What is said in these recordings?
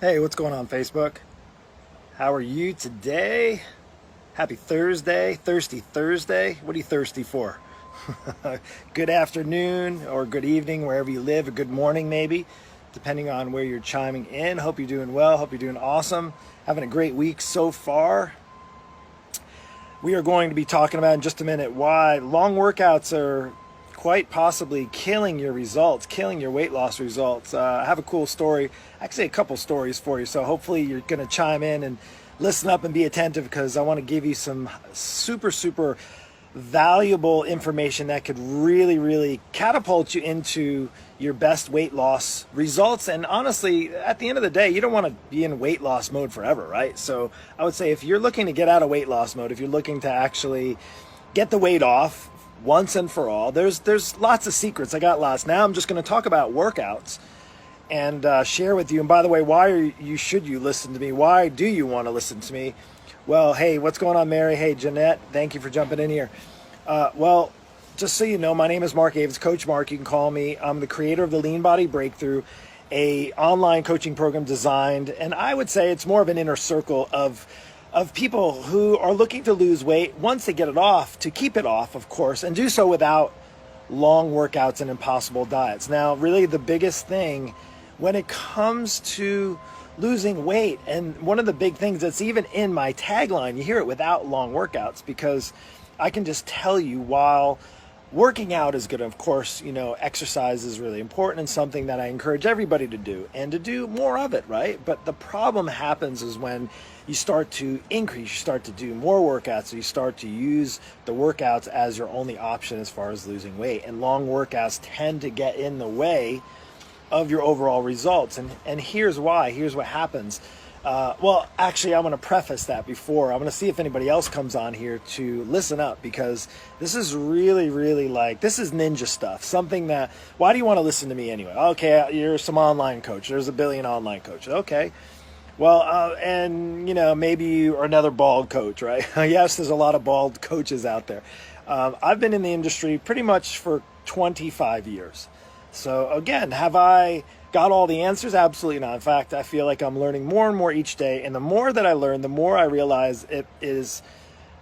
Hey, what's going on, Facebook? How are you today? Happy Thursday, Thirsty Thursday. What are you thirsty for? Good afternoon or good evening, wherever you live, or good morning, maybe, depending on where you're chiming in. Hope you're doing well. Hope you're doing awesome. Having a great week so far. We are going to be talking about in just a minute why long workouts are quite possibly killing your results, killing your weight loss results. I have a cool story, actually a couple stories for you, so hopefully you're going to chime in and listen up and be attentive, because I want to give you some super valuable information that could really catapult you into your best weight loss results. And honestly, at the end of the day, you don't want to be in weight loss mode forever, right? So I would say if you're looking to get out of weight loss mode, if you're looking to actually get the weight off once and for all, there's lots of secrets. I got lots. Now I'm just going to talk about workouts and share with you. And by the way, should you listen to me? Why do you want to listen to me? Well, hey, what's going on, Mary? Hey, Jeanette, thank you for jumping in here. Well, just so you know, my name is Mark Aves, Coach Mark. You can call me. I'm the creator of the Lean Body Breakthrough, a online coaching program designed, and I would say it's more of an inner circle of people who are looking to lose weight once they get it off, to keep it off, of course, and do so without long workouts and impossible diets. Now, really the biggest thing when it comes to losing weight, and one of the big things that's even in my tagline, you hear it, without long workouts, because I can just tell you, while working out is good, of course, exercise is really important and something that I encourage everybody to do, and to do more of it, right? But the problem happens is when you start to increase, you start to do more workouts, so you start to use the workouts as your only option as far as losing weight. And long workouts tend to get in the way of your overall results. And here's why. Here's what happens. Well, actually, I'm going to preface that before. I'm going to see if anybody else comes on here to listen up, because this is really this is ninja stuff. Something that, why do you want to listen to me anyway? Okay, you're some online coach. There's a billion online coaches. Okay. Well, and maybe you are another bald coach, right? Yes, there's a lot of bald coaches out there. I've been in the industry pretty much for 25 years. So again, have I got all the answers? Absolutely not. In fact, I feel like I'm learning more and more each day. And the more that I learn, the more I realize it is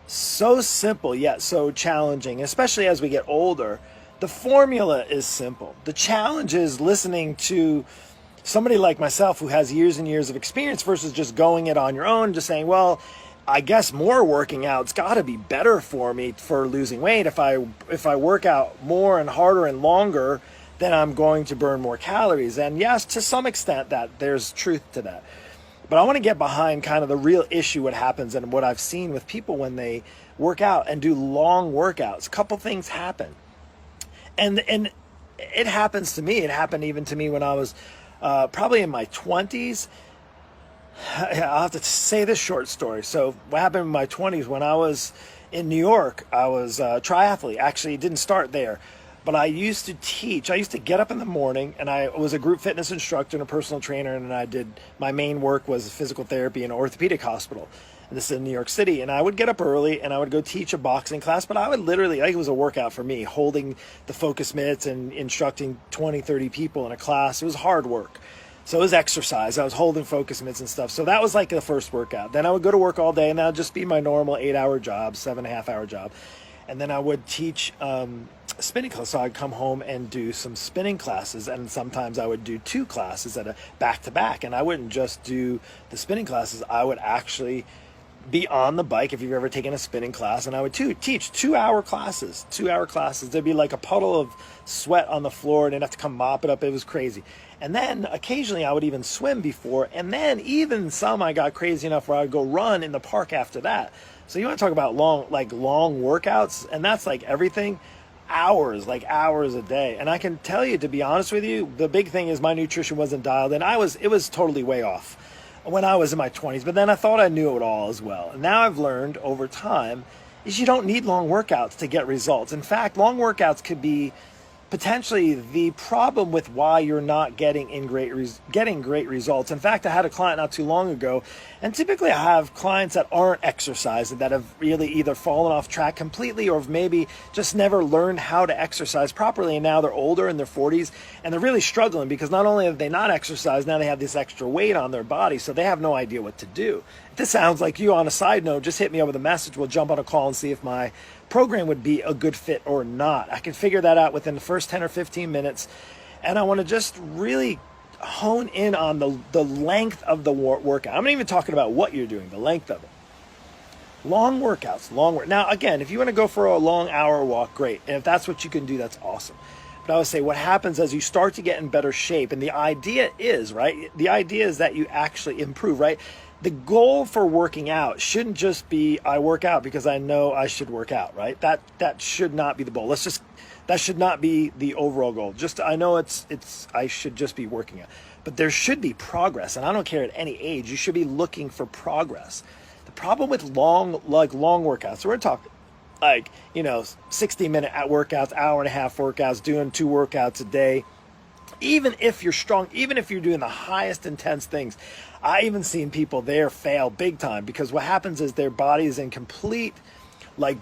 so simple yet so challenging, especially as we get older. The formula is simple. The challenge is listening to somebody like myself who has years and years of experience versus just going it on your own, just saying, well, I guess more working out's got to be better for me for losing weight. If I work out more and harder and longer, then I'm going to burn more calories. And yes, to some extent that there's truth to that. But I want to get behind kind of the real issue, what happens and what I've seen with people when they work out and do long workouts. A couple things happen. And it happens to me. It happened even to me when I was probably in my 20s. I'll have to say this short story. So what happened in my 20s, when I was in New York, I was a triathlete. Actually, it didn't start there. But I used to teach. I used to get up in the morning, and I was a group fitness instructor and a personal trainer, and my main work was physical therapy in an orthopedic hospital. And this is in New York City. And I would get up early, and I would go teach a boxing class, but I would literally, like, it was a workout for me, holding the focus mitts and instructing 20, 30 people in a class. It was hard work. So it was exercise. I was holding focus mitts and stuff. So that was like the first workout. Then I would go to work all day, and that would just be my normal 8-hour job, 7.5-hour job. And then I would teach spinning class. So I'd come home and do some spinning classes, and sometimes I would do 2 classes at a back-to-back. And I wouldn't just do the spinning classes. I would actually be on the bike, if you've ever taken a spinning class, and I would teach 2-hour classes. 2-hour classes. There'd be like a puddle of sweat on the floor, and I'd have to come mop it up. It was crazy. And then occasionally I would even swim before, and then even some I got crazy enough where I'd go run in the park after that. So you want to talk about long workouts, and that's like everything, hours a day. And I can tell you, to be honest with you, the big thing is my nutrition wasn't dialed in. It was totally way off when I was in my 20s, but then I thought I knew it all as well. And now I've learned over time is you don't need long workouts to get results. In fact, long workouts could be potentially the problem with why you're not getting great results. In fact, I had a client not too long ago, and typically I have clients that aren't exercising, that have really either fallen off track completely or maybe just never learned how to exercise properly, and now they're older in their 40s and they're really struggling because not only have they not exercised, now they have this extra weight on their body, so they have no idea what to do. If this sounds like you, on a side note, just hit me up with a message. We'll jump on a call and see if my program would be a good fit or not. I can figure that out within the first 10 or 15 minutes. And I want to just really hone in on the length of the workout. I'm not even talking about what you're doing, the length of it. Long workouts, Now, again, if you want to go for a long hour walk, great. And if that's what you can do, that's awesome. But I would say what happens as you start to get in better shape, and the idea is, right? The idea is that you actually improve, right? The goal for working out shouldn't just be I work out because I know I should work out, right? That should not be the goal. That should not be the overall goal. Just I know I should just be working out. But there should be progress, and I don't care at any age. You should be looking for progress. The problem with long workouts, so we're talking 60-minute workouts, hour and a half workouts, doing 2 workouts a day. Even if you're strong, even if you're doing the highest intense things, I even seen people there fail big time because what happens is their body is in complete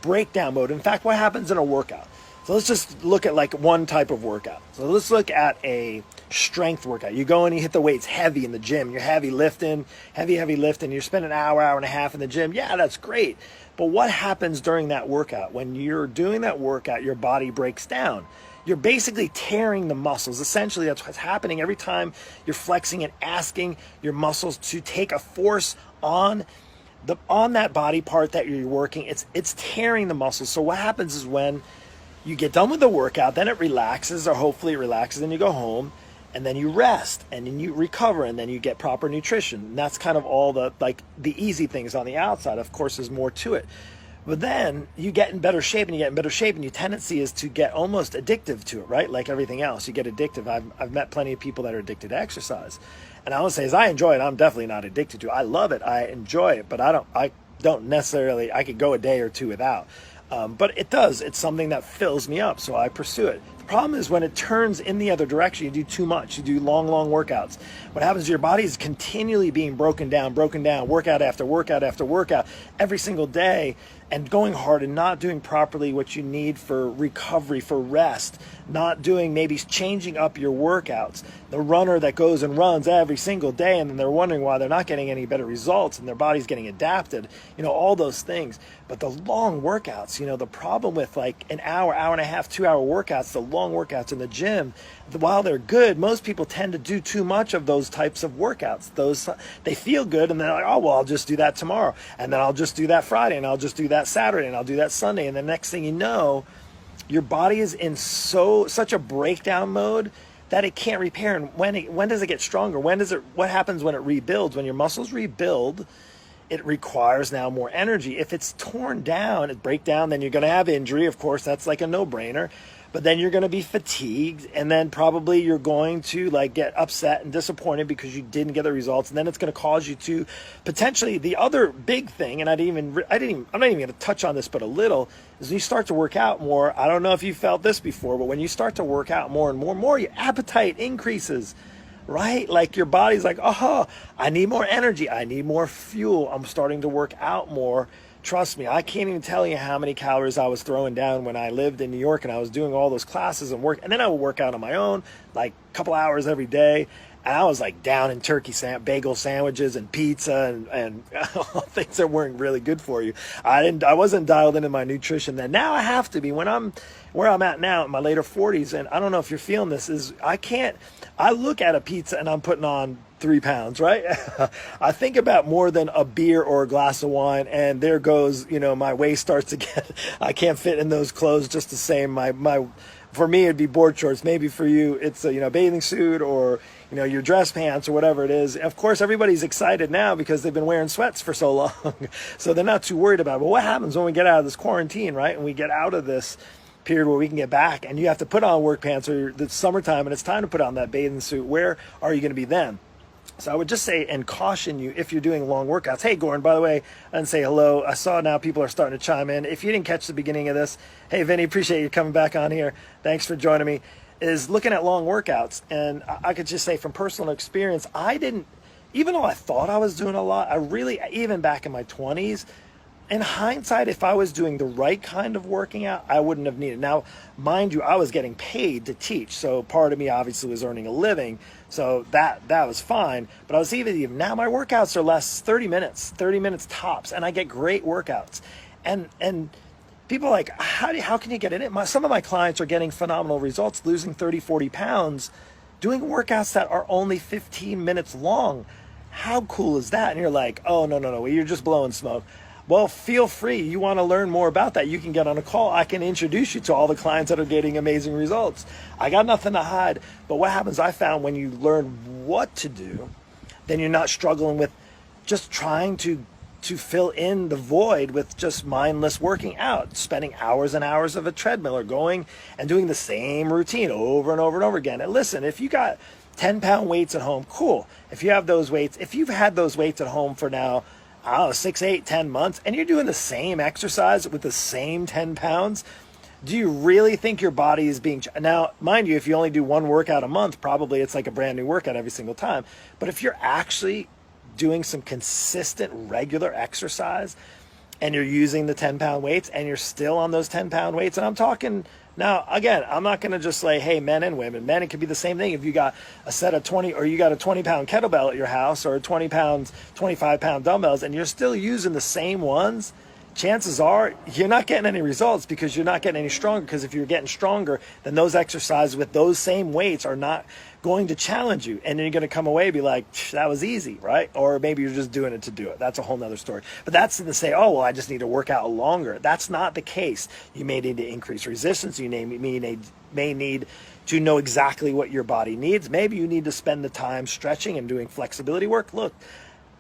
breakdown mode. In fact, what happens in a workout? So let's just look at one type of workout. So let's look at a strength workout. You go and you hit the weights heavy in the gym. You're heavy lifting. You're spending an hour and a half in the gym. Yeah, that's great. But what happens during that workout? When you're doing that workout, your body breaks down. You're basically tearing the muscles. Essentially, that's what's happening every time you're flexing and asking your muscles to take a force on that body part that you're working. It's tearing the muscles. So what happens is when you get done with the workout, then it relaxes, or hopefully it relaxes, and you go home, and then you rest, and then you recover, and then you get proper nutrition. And that's kind of all the easy things on the outside. Of course, there's more to it. But then you get in better shape, and your tendency is to get almost addictive to it, right? Like everything else, you get addictive. I've met plenty of people that are addicted to exercise. And I would say, as I enjoy it, I'm definitely not addicted to it. I love it. I enjoy it, but I don't necessarily, I could go a day or two without. But it's something that fills me up, so I pursue it. The problem is when it turns in the other direction, you do too much. You do long workouts. What happens is your body is continually being broken down, workout after workout after workout, every single day, and going hard and not doing properly what you need for recovery, for rest, not doing, maybe changing up your workouts. The runner that goes and runs every single day, and then they're wondering why they're not getting any better results, and their body's getting adapted, all those things. But the long workouts, the problem with an hour and a half, 2 hour workouts, the long workouts in the gym, while they're good, most people tend to do too much of those types of workouts. They feel good, and they're like, oh, well, I'll just do that tomorrow, and then I'll just do that Friday, and I'll just do that Saturday, and I'll do that Sunday, and the next thing you know, your body is in such a breakdown mode that it can't repair. And when does it get stronger? What happens when it rebuilds? When your muscles rebuild, it requires now more energy. If it's torn down, it break down, then you're going to have injury. Of course, that's like a no-brainer. But then you're going to be fatigued, and then probably you're going to get upset and disappointed because you didn't get the results, and then it's going to cause you to potentially, the other big thing, and I'm not even going to touch on this but a little, is when you start to work out more. I don't know if you felt this before, but when you start to work out more and more, your appetite increases. Right? Your body's like, oh, I need more energy. I need more fuel. I'm starting to work out more. Trust me, I can't even tell you how many calories I was throwing down when I lived in New York and I was doing all those classes and work. And then I would work out on my own, a couple hours every day. And I was down in bagel sandwiches and pizza and things that weren't really good for you. I wasn't dialed into my nutrition then. Now I have to be. When I'm where I'm at now in my later 40s, and I don't know if you're feeling this, is I look at a pizza and I'm putting on 3 pounds, right? I think about more than a beer or a glass of wine, and there goes, my waist starts to get, I can't fit in those clothes just the same. For me, it'd be board shorts. Maybe for you, it's a bathing suit or, your dress pants or whatever it is. Of course, everybody's excited now because they've been wearing sweats for so long. So they're not too worried about it. But what happens when we get out of this quarantine, right? And we get out of this period where we can get back and you have to put on work pants, or it's summertime and it's time to put on that bathing suit. Where are you going to be then? So I would just say and caution you if you're doing long workouts. Hey, Gordon, by the way, and say hello. I saw now people are starting to chime in. If you didn't catch the beginning of this, hey, Vinny, appreciate you coming back on here. Thanks for joining me. Is looking at long workouts. And I could just say from personal experience, I didn't, even though I thought I was doing a lot, I really, even back in my 20s, in hindsight, if I was doing the right kind of working out, I wouldn't have needed. Now, mind you, I was getting paid to teach, so part of me obviously was earning a living, so that was fine. But I was even now my workouts are less 30 minutes tops, and I get great workouts. And people are like, how can you get in it? Some of my clients are getting phenomenal results, losing 30, 40 pounds, doing workouts that are only 15 minutes long. How cool is that? And you're like, oh, no, you're just blowing smoke. Well, feel free. You want to learn more about that, you can get on a call. I can introduce you to all the clients that are getting amazing results. I got nothing to hide. But what happens, I found when you learn what to do, then you're not struggling with just trying to fill in the void with just mindless working out, spending hours and hours of a treadmill or going and doing the same routine over and over and over again. And listen, if you got 10-pound weights at home, cool. If you have those weights, if you've had those weights at home for now, 6, 8, 10 months, and you're doing the same exercise with the same 10 pounds, do you really think your body is being... Now, mind you, if you only do one workout a month, probably it's like a brand new workout every single time. But if you're actually doing some consistent, regular exercise, and you're using the 10-pound weights, and you're still on those 10-pound weights, and I'm talking... Now, again, I'm not going to just say, hey, men and women. Men, it could be the same thing. If you got a set of 20, or you got a 20-pound kettlebell at your house, or 25-pound dumbbells, and you're still using the same ones, chances are you're not getting any results because you're not getting any stronger. Because if you're getting stronger, then those exercises with those same weights are not going to challenge you. And then you're going to come away and be like, that was easy, right? Or maybe you're just doing it to do it. That's a whole nother story. But that's to say, oh, well, I just need to work out longer. That's not the case. You may need to increase resistance. You may need to know exactly what your body needs. Maybe you need to spend the time stretching and doing flexibility work. Look,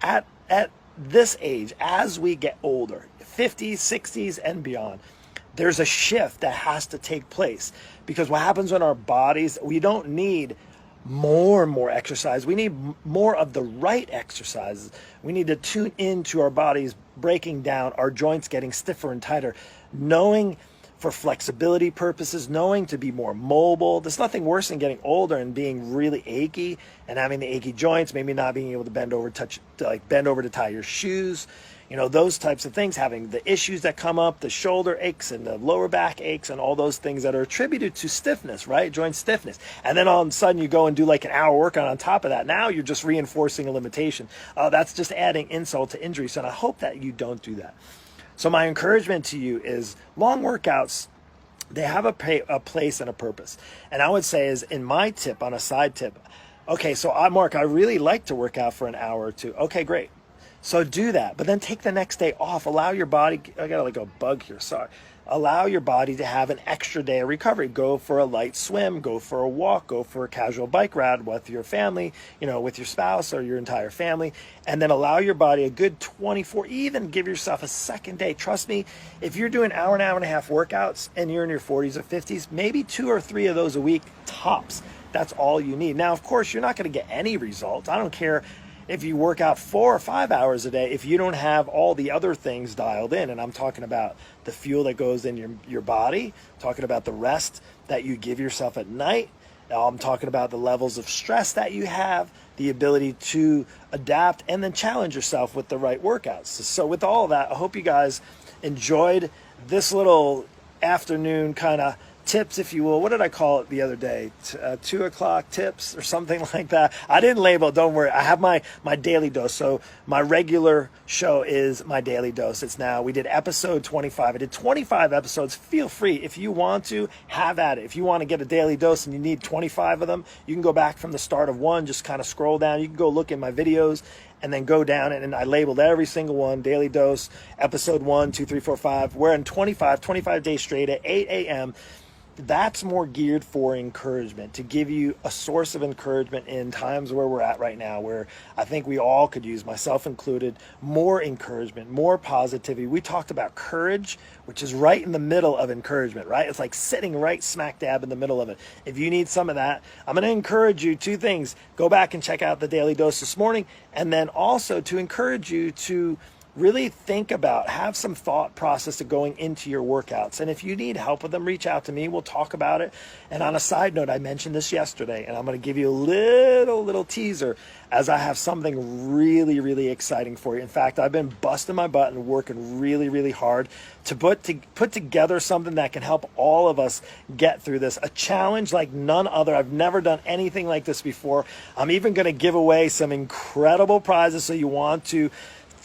at this age, as we get older, 50s, 60s, and beyond, there's a shift that has to take place. Because what happens in our bodies, we don't need more and more exercise. We need more of the right exercises. We need to tune into our bodies breaking down, our joints getting stiffer and tighter, knowing for flexibility purposes, knowing to be more mobile. There's nothing worse than getting older and being really achy and having the achy joints, maybe not being able to bend over to tie your shoes. You know, those types of things, having the issues that come up, the shoulder aches and the lower back aches and all those things that are attributed to stiffness, right? Joint stiffness. And then all of a sudden you go and do like an hour workout on top of that. Now you're just reinforcing a limitation. That's just adding insult to injury. So I hope that you don't do that. So my encouragement to you is long workouts, they have a place and a purpose. And I would say is in my tip, on a side tip, okay, so Mark, I really like to work out for an hour or two. Okay, great. So do that, but then take the next day off. Allow your body, I got like a bug here, sorry. Allow your body to have an extra day of recovery. Go for a light swim, go for a walk, go for a casual bike ride with your family, with your spouse or your entire family, and then allow your body a good 24, even give yourself a second day. Trust me, if you're doing hour and a half workouts and you're in your 40s or 50s, maybe 2 or 3 of those a week, tops. That's all you need. Now, of course, you're not going to get any results. I don't care if you work out 4 or 5 hours a day, if you don't have all the other things dialed in. And I'm talking about the fuel that goes in your body, talking about the rest that you give yourself at night. I'm talking about the levels of stress that you have, the ability to adapt, and then challenge yourself with the right workouts. So with all of that, I hope you guys enjoyed this little afternoon kind of tips, if you will. What did I call it the other day? 2 o'clock tips or something like that. I didn't label, don't worry. I have my daily dose. So my regular show is my daily dose. It's now, we did episode 25. I did 25 episodes. Feel free, if you want to, have at it. If you want to get a daily dose and you need 25 of them, you can go back from the start of one, just kind of scroll down. You can go look in my videos and then go down, and I labeled every single one, daily dose, episode 1, 2, 3, 4, 5. We're in 25 days straight at 8 a.m. that's more geared for encouragement, to give you a source of encouragement in times where we're at right now, where I think we all could use, myself included, more encouragement, more positivity. We talked about courage, which is right in the middle of encouragement, right? It's like sitting right smack dab in the middle of it. If you need some of that, I'm going to encourage you two things. Go back and check out the Daily Dose this morning, and then also to encourage you to really think about, have some thought process of going into your workouts. And if you need help with them, reach out to me. We'll talk about it. And on a side note, I mentioned this yesterday, and I'm going to give you a little teaser as I have something really, really exciting for you. In fact, I've been busting my butt and working really, really hard to put together something that can help all of us get through this. A challenge like none other. I've never done anything like this before. I'm even going to give away some incredible prizes, so you want to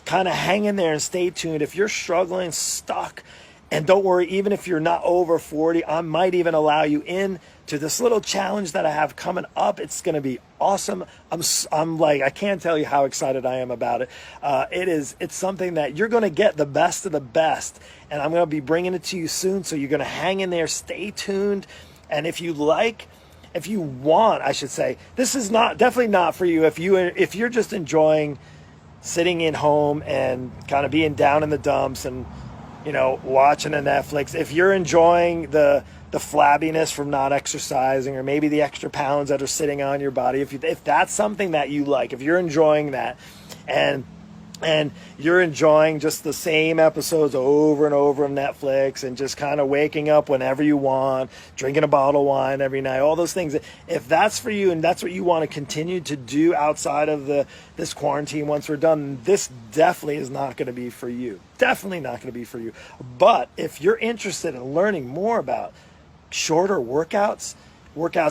kind of hang in there and stay tuned. If you're struggling, stuck, and don't worry, even if you're not over 40, I might even allow you in to this little challenge that I have coming up. It's going to be awesome. I'm like, I can't tell you how excited I am about it. It's something that you're going to get the best of the best, and I'm going to be bringing it to you soon. So you're going to hang in there, stay tuned. And if you want, I should say, this is definitely not for you. If you're just enjoying sitting in home and kind of being down in the dumps and, watching a Netflix. If you're enjoying the flabbiness from not exercising, or maybe the extra pounds that are sitting on your body, if that's something that you like, if you're enjoying that, and you're enjoying just the same episodes over and over of Netflix and just kind of waking up whenever you want, drinking a bottle of wine every night, all those things, if that's for you and that's what you want to continue to do outside of this quarantine once we're done, this definitely is not going to be for you. Definitely not going to be for you. But if you're interested in learning more about shorter workouts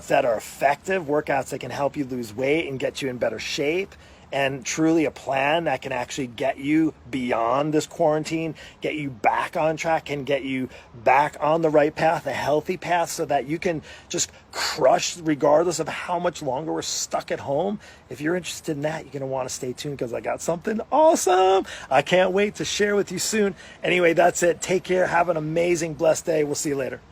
that are effective, workouts that can help you lose weight and get you in better shape, and truly a plan that can actually get you beyond this quarantine, get you back on track, and get you back on the right path, a healthy path, so that you can just crush regardless of how much longer we're stuck at home. If you're interested in that, you're going to want to stay tuned, because I got something awesome I can't wait to share with you soon. Anyway, that's it. Take care. Have an amazing, blessed day. We'll see you later.